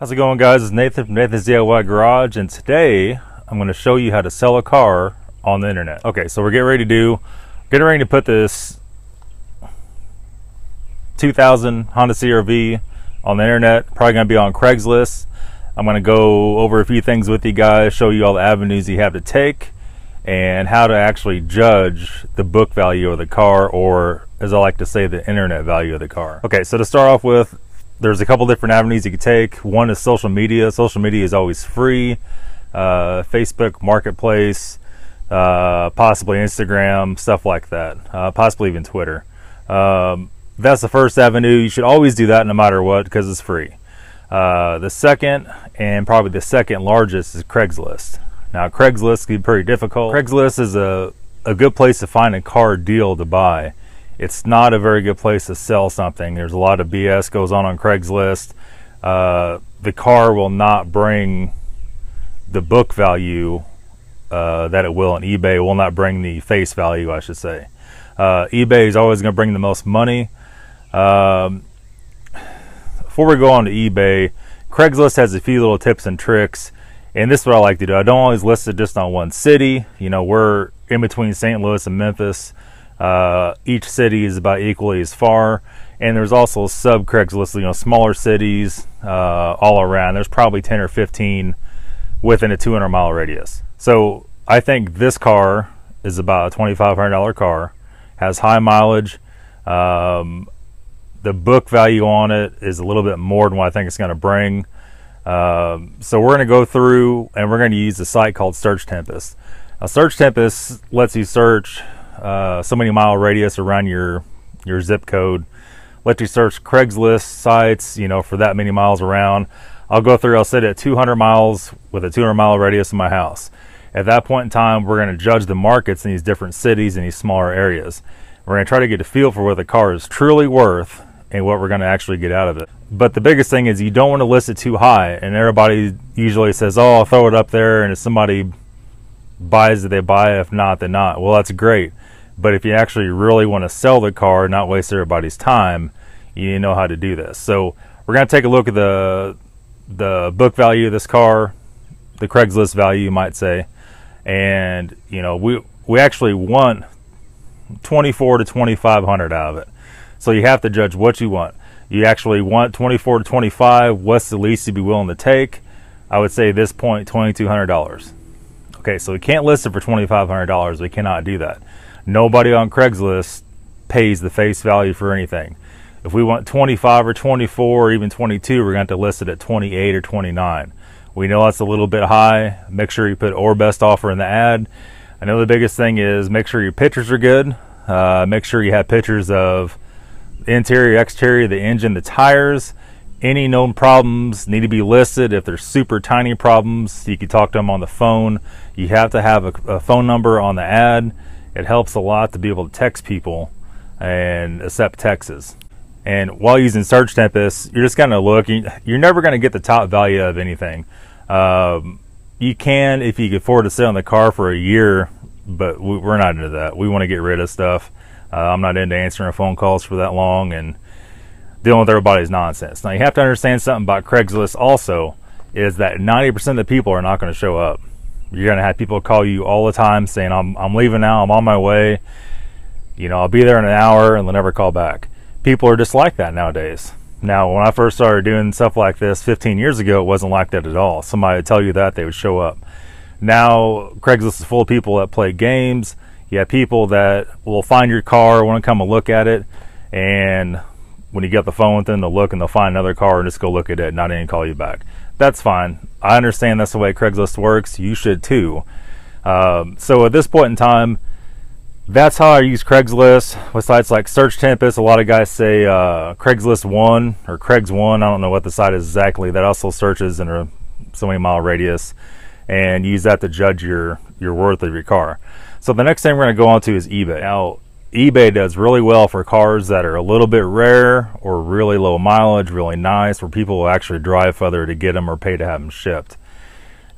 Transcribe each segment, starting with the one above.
How's it going, guys? It's Nathan from Nathan's DIY Garage, and today I'm going to show you how to sell a car on the internet. Okay, so we're getting ready to put this 2000 Honda CR-V on the internet. Probably going to be on Craigslist. I'm going to go over a few things with you guys, show you all the avenues you have to take, and how to actually judge the book value of the car, or as I like to say, the internet value of the car. Okay, so to start off with, there's a couple different avenues you can take. One is social media. Social media is always free. Facebook Marketplace, possibly Instagram, stuff like that, possibly even Twitter. That's the first avenue. You should always do that no matter what, because it's free. The second, and probably the second largest, is Craigslist. Now, Craigslist can be pretty difficult. Craigslist is a good place to find a car deal to buy. It's not a very good place to sell something. There's a lot of BS goes on Craigslist. The car will not bring the book value that it will on eBay. It will not bring the face value, I should say. eBay is always going to bring the most money. Before we go on to eBay, Craigslist has a few little tips and tricks, and this is what I like to do. I don't always list it just on one city. You know, we're in between St. Louis and Memphis. Each city is about equally as far, and there's also sub Craigslist, you know, smaller cities all around. There's probably 10 or 15 within a 200-mile radius. So I think this car is about a $2,500 car, has high mileage. The book value on it is a little bit more than what I think it's going to bring. So we're going to go through and we're going to use a site called Search Tempest. Now, Search Tempest lets you search so many mile radius around your zip code. Let you search Craigslist sites, you know, for that many miles around. I'll go through, I'll set it at 200 miles with a 200-mile radius in my house. At that point in time, we're going to judge the markets in these different cities and these smaller areas. We're going to try to get a feel for what the car is truly worth and what we're going to actually get out of it. But the biggest thing is you don't want to list it too high, and everybody usually says, oh, I'll throw it up there, and if somebody buys it, they buy it. If not, then not. Well, that's great. But if you actually really want to sell the car and not waste everybody's time, you need to know how to do this. So we're going to take a look at the book value of this car, the Craigslist value, you might say. And, you know, we actually want $2,400 to $2,500 out of it. So you have to judge what you want. You actually want $2,400 to $2,500. What's the least you'd be willing to take? I would say at this point, $2,200. Okay, so we can't list it for $2,500. We cannot do that. Nobody on Craigslist pays the face value for anything. If we want 25 or 24 or even 22, we're going to have to list it at 28 or 29. We know that's a little bit high. Make sure you put or best offer in the ad. I know the biggest thing is make sure your pictures are good. Make sure you have pictures of the interior, exterior, the engine, the tires. Any known problems need to be listed. If there's super tiny problems, you can talk to them on the phone. You have to have a phone number on the ad. It helps a lot to be able to text people and accept texts. And while using Search Tempest, you're just going to look. You're never going to get the top value of anything. You can if you can afford to sit on the car for a year, but we're not into that. We want to get rid of stuff. I'm not into answering phone calls for that long and dealing with everybody's nonsense. Now, you have to understand something about Craigslist also, is that 90% of the people are not going to show up. You're going to have people call you all the time saying, I'm leaving now, I'm on my way. You know, I'll be there in an hour, and they'll never call back. People are just like that nowadays. Now, when I first started doing stuff like this 15 years ago, it wasn't like that at all. Somebody would tell you that, they would show up. Now, Craigslist is full of people that play games. You have people that will find your car, want to come and look at it, and when you get the phone with them, they'll look and they'll find another car and just go look at it and not even call you back. That's fine. I understand that's the way Craigslist works. You should too. So at this point in time, that's how I use Craigslist. With sites like Search Tempest, a lot of guys say Craigslist One or Craigs One. I don't know what the site is exactly. That also searches in a so many mile radius, and use that to judge your worth of your car. So the next thing we're going to go on to is eBay. Now, eBay does really well for cars that are a little bit rare or really low mileage, really nice, where people will actually drive further to get them or pay to have them shipped.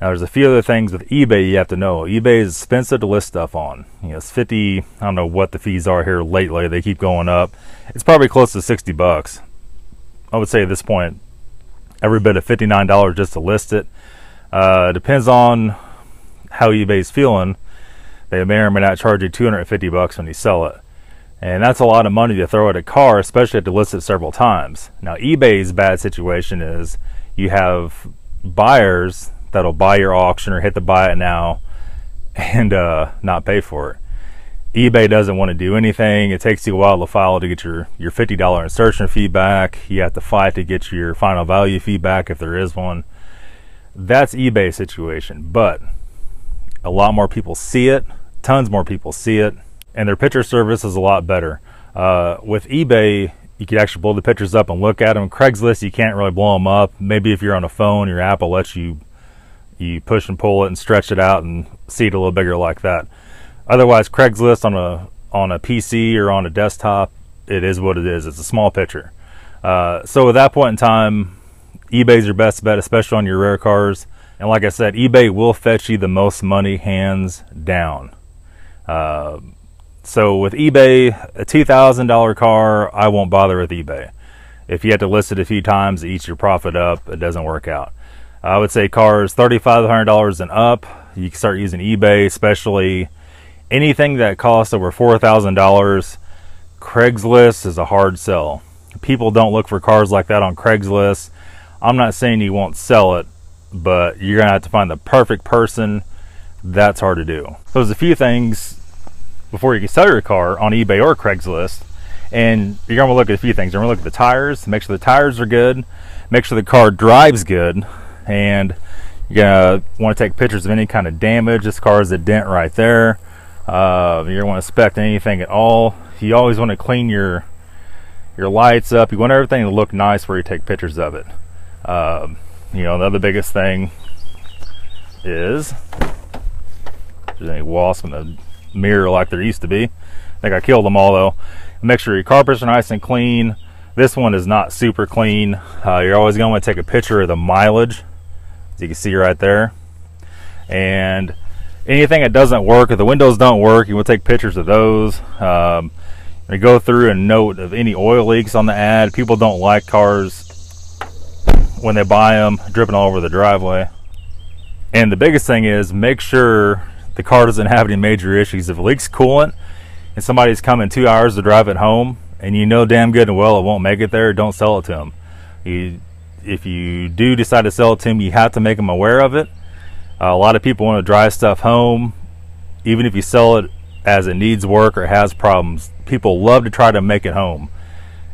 Now, there's a few other things with eBay you have to know. eBay is expensive to list stuff on. You know, it's 50, I don't know what the fees are here lately. They keep going up. It's probably close to 60 bucks. I would say at this point, every bit of $59 just to list it. Depends on how eBay's feeling. They may or may not charge you $250 when you sell it. And that's a lot of money to throw at a car, especially if you list it several times. Now, eBay's bad situation is you have buyers that'll buy your auction or hit the buy it now and not pay for it. eBay doesn't want to do anything. It takes you a while to file to get your $50 insertion fee back. You have to fight to get your final value fee back if there is one. That's eBay's situation, but a lot more people see it. Tons more people see it, and their picture service is a lot better. With eBay, you can actually blow the pictures up and look at them. Craigslist, you can't really blow them up. Maybe if you're on a phone, your app will let you push and pull it and stretch it out and see it a little bigger like that. Otherwise, Craigslist on a PC or on a desktop, it is what it is. It's a small picture. So at that point in time, eBay's your best bet, especially on your rare cars. And like I said, eBay will fetch you the most money, hands down. So with eBay, a $2,000 car, I won't bother with eBay. If you have to list it a few times, it eats your profit up. It doesn't work out. I would say cars $3,500 and up, you can start using eBay, especially anything that costs over $4,000. Craigslist is a hard sell. People don't look for cars like that on Craigslist. I'm not saying you won't sell it, but you're gonna have to find the perfect person. That's hard to do. So there's a few things before you can sell your car on eBay or Craigslist, and you're gonna look at a few things. You're gonna look at the tires, make sure the tires are good, make sure the car drives good, and you're gonna want to take pictures of any kind of damage. This car is a dent right there. You don't want to inspect anything at all. You always want to clean your lights up. You want everything to look nice where you take pictures of it. You know, the other biggest thing is if there's any wasps in the mirror like there used to be. I think I killed them all though. Make sure your carpets are nice and clean. This one is not super clean. You're always going to want to take a picture of the mileage, as you can see right there. And anything that doesn't work, if the windows don't work, you want to take pictures of those. You go through and note of any oil leaks on the ad. People don't like cars when they buy them dripping all over the driveway. And the biggest thing is make sure the car doesn't have any major issues. If it leaks coolant and somebody's coming 2 hours to drive it home and you know damn good and well it won't make it there, don't sell it to them. If you do decide to sell it to them, you have to make them aware of it. A lot of people want to drive stuff home. Even if you sell it as it needs work or has problems, people love to try to make it home.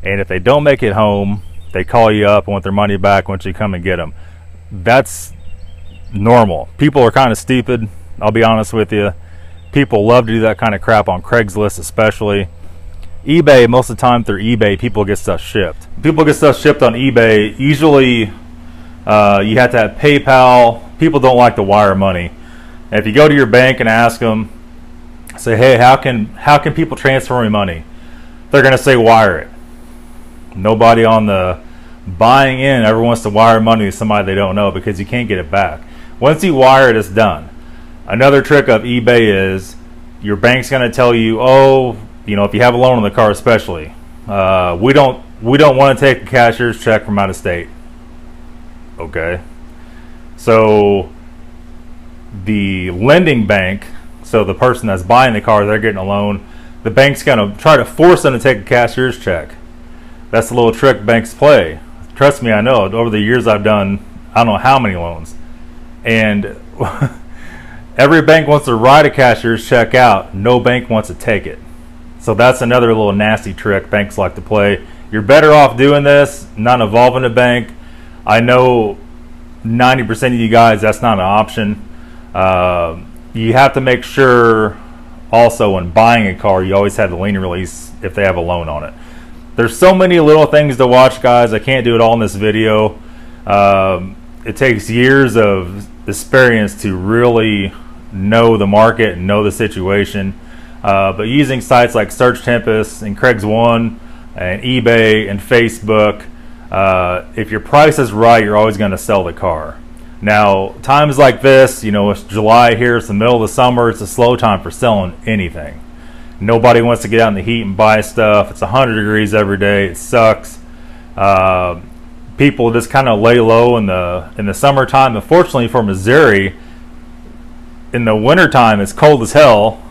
And if they don't make it home, they call you up and want their money back once you come and get them. That's normal. People are kind of stupid, I'll be honest with you. People love to do that kind of crap on Craigslist especially. eBay, most of the time through eBay, people get stuff shipped. People get stuff shipped on eBay. Usually you have to have PayPal. People don't like to wire money. And if you go to your bank and ask them, say, hey, how can people transfer me money? They're going to say wire it. Nobody on the buying end ever wants to wire money to somebody they don't know because you can't get it back. Once you wire it, it's done. Another trick of eBay is your bank's going to tell you, oh, you know, if you have a loan on the car especially, we don't want to take a cashier's check from out of state. Okay. So the lending bank, so the person that's buying the car, they're getting a loan, the bank's going to try to force them to take a cashier's check. That's the little trick banks play. Trust me, I know. Over the years I've done, I don't know how many loans. And every bank wants to write a cashier's check out. No bank wants to take it. So that's another little nasty trick banks like to play. You're better off doing this, not involving a bank. I know 90% of you guys, that's not an option. You have to make sure also when buying a car, you always have the lien release if they have a loan on it. There's so many little things to watch, guys. I can't do it all in this video. It takes years of experience to really know the market and know the situation. But using sites like Search Tempest and Craig's One and eBay and Facebook, if your price is right, you're always going to sell the car. Now, times like this, you know, it's July here, it's the middle of the summer, it's a slow time for selling anything. Nobody wants to get out in the heat and buy stuff. It's 100 degrees every day. It sucks. people just kind of lay low in the summertime. Unfortunately for Missouri, in the wintertime it's cold as hell.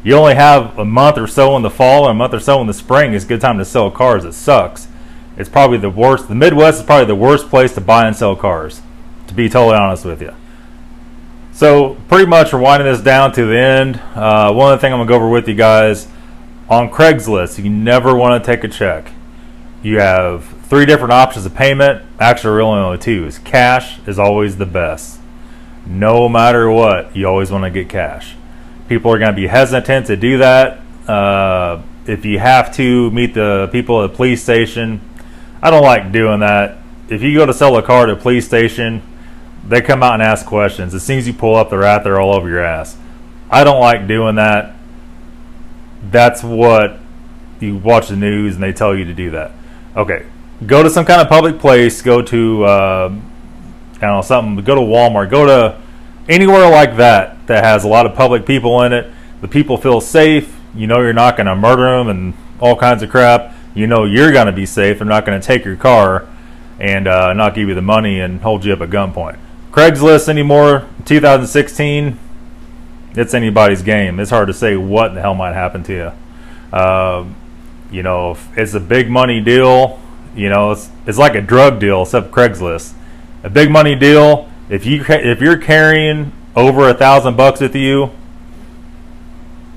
You only have a month or so in the fall and a month or so in the spring. It's a good time to sell cars. It sucks. It's probably the worst. The Midwest is probably the worst place to buy and sell cars, to be totally honest with you. So pretty much we're winding this down to the end. One other thing I'm going to go over with you guys. On Craigslist, you never want to take a check. You have 3 different options of payment. Actually, really only 2. Cash is always the best. No matter what, you always want to get cash. People are going to be hesitant to do that. If you have to meet the people at the police station, I don't like doing that. If you go to sell a car at a police station, they come out and ask questions. As soon as you pull up, they're out there all over your ass. I don't like doing that. That's what you watch the news and they tell you to do that. Okay, go to some kind of public place. Go to I don't know, something. Go to Walmart. Go to anywhere like that has a lot of public people in it. The people feel safe. You know you're not going to murder them and all kinds of crap. You know you're going to be safe. They're not going to take your car and not give you the money and hold you up at gunpoint. Craigslist anymore, 2016, it's anybody's game. It's hard to say what the hell might happen to you. You know, if it's a big money deal, you know, it's like a drug deal except Craigslist. A big money deal, if you're carrying over $1,000 with you,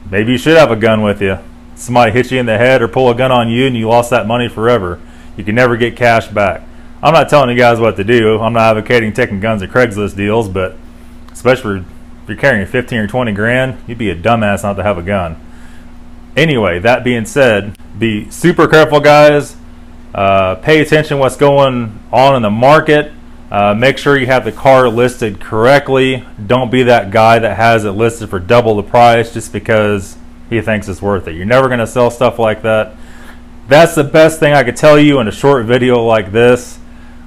maybe you should have a gun with you. Somebody hit you in the head or pull a gun on you and you lost that money forever. You can never get cash back. I'm not telling you guys what to do. I'm not advocating taking guns at Craigslist deals, but especially if you're carrying 15 or 20 grand, you'd be a dumbass not to have a gun. Anyway, that being said, be super careful, guys. Pay attention to what's going on in the market. Make sure you have the car listed correctly. Don't be that guy that has it listed for double the price just because he thinks it's worth it. You're never going to sell stuff like that. That's the best thing I could tell you in a short video like this.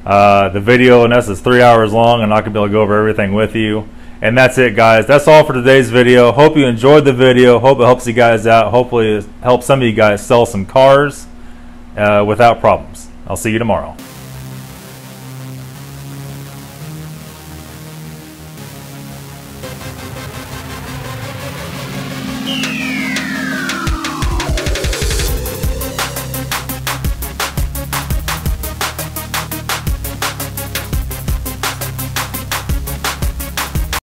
The video in essence is 3 hours long. I'm not going to be able to go over everything with you. And that's it, guys. That's all for today's video. Hope you enjoyed the video. Hope it helps you guys out. Hopefully it helps some of you guys sell some cars without problems. I'll see you tomorrow. Yeah.